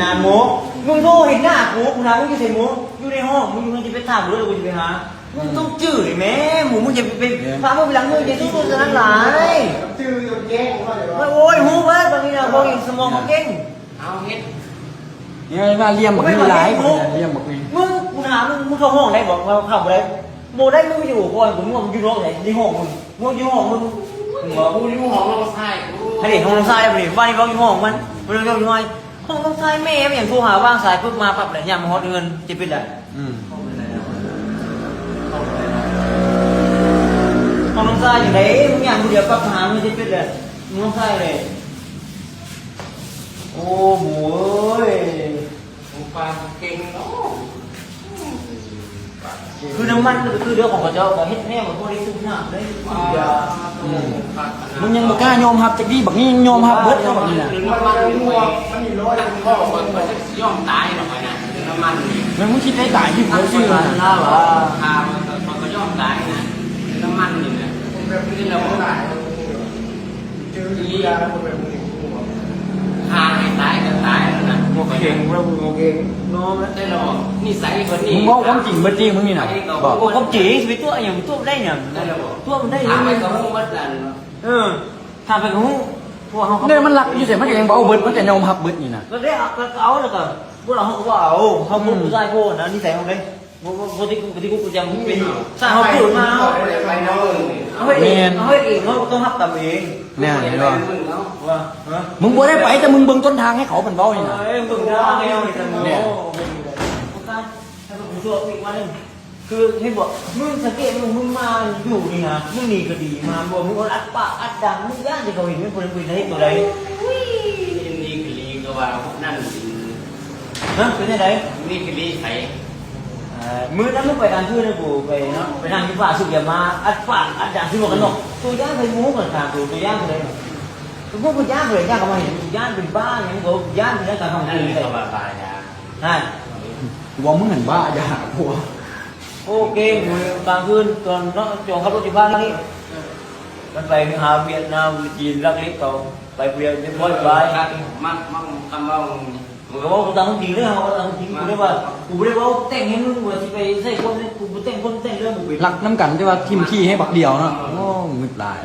นาโมมึงโง่เห็นหน้ากูนะมึงจะใส่โมอยู่ในห้องมึงจะไปถามเลยกูจะไปหามึงต้องจื้อไหมหมูมึงจะไปพามึงไปหลังมึงจะสู้จะนั่งหลายจื้ออยู่แก่โอ้ยหูว่าตอนนี้นะพวกยังสมองเขาเก่งเอาเฮ็ดเนี่ยว่าเลี้ยงบักนี่หลายเลี้ยงบักนี่มึงกูถามมึงเข้าห้องได้บอกเราเข้าไปได้โมได้มึงอยู่ก่อนมึงอยู่ห้องไหนในห้องมึงอยู่ห้องมึงบอกกูอยู่ห้องเราใช่ให้เด็กห้องเราใช่ไปดิบ้านนี้บ้านอยู่ห้องมันมันอยู่ห้องห้องเราใช่แม่อย่างโทรหาว่างสายปุ๊บมาปั๊บเลยเนี่ยมาฮอตเงินจะเป็นไรห้องเราใช่อย่างไรมึงอย่างมึงเดี๋ยวปั๊บหามึงจะเป็นเลยมึงต้องใช่เลยโอ้โหมึงปาเก่งเนาะคือน้ำมันคือเรื่องของพระเจ้าก็เฮ็ดแน่หมดพวกนี้ทุกอย่างเลยมึงยังบ่กล้ายอมรับจักดีบักนี่ยอมรับเบิดเนาะบักนี่น่ะมันมีร้อยข้อมันจะย่อมตายหรอกนะน้ำมันมึงคิดได้ตายที่หัวชื่อนะข้าวมันก็ย่อมตายนะน้ำมันนี่นะนี่เราก็ตายฆ่าให้ตายก็ตายแล้วนะเก่งเราเก่งน้องได้หรอกนิสัยคนนี้มึงบอกความจริงบ่จริงมึงนี่น่ะบอกความจริงชีวิตตัวอย่างตัวได้เนี่ยตัวมันได้ยังไงก็รู้ว่าดันทำไปกับหูพวกเขาเนี่ยมันหลักอยู่เสร็จมันก็ยังบ่เอาเบิดมันก็ยอมรับเบิดนี่น่ะก็ได้เอาแล้วก็พวกเราเขาว่าเอาเขาพูดผู้ชายพูดนะนิสัยของเลยปกติกูยังเป็นสร้างเขาพูดมาเขาเองเขาต้องรับกับเองเนี่ยเห็นป่ะมึงบ่ได้ไปแต่มึงเบิ่งต้นทางให้เขาเป็นเว้านี่น่ะเบิ่งทางให้เขาเนี่ยถ้าผมช่วยอีกวันนึงคือให้บอกมึงสังเกตมึงมาอยู่นี่นะมึงนี่ก็ดีมาบอกมึงอัดปากอัดดังมึงย่านที่เขาเห็นมึงคนคุยให้ตัวใดนี่คือลีก็ว่าพวกนั่นเป็นยังไงนี่คือลีไข่มือนั้นมึงไปการชื่อนะกูไปเนาะไปทางที่ฝ่าสุกอย่ามาอัดปากอัดดังที่บอกกันหรอกตัวย่านไปมูเหมือนกันตัวย่านเลยพวกย่านเลยย่านก็มาเห็นย่านเป็นบ้าอย่างนี้กูย่านเป็นการทำงานเลยก็บ้าอย่าใช่ว่ามึงเห็นบ้าอย่าผัวโอเคมือกลางคืนตอนน้องจงขับรถที่บ้านนี่มันไปหาเวียดนามจีนรักเล็กเขาไปเวียดนามบ่อยไปมันคำว่ามึงก็บอกกูตามจริงเรื่องเขาตามจริงกูได้ว่ากูได้ว่าแต่งให้มึงว่าที่ไปใส่คนกูแต่งคนแต่งเรื่องมึงไปรักน้ำกันที่ว่าทิมขี้ให้บักเดียวเนาะโอ้มึงหลาย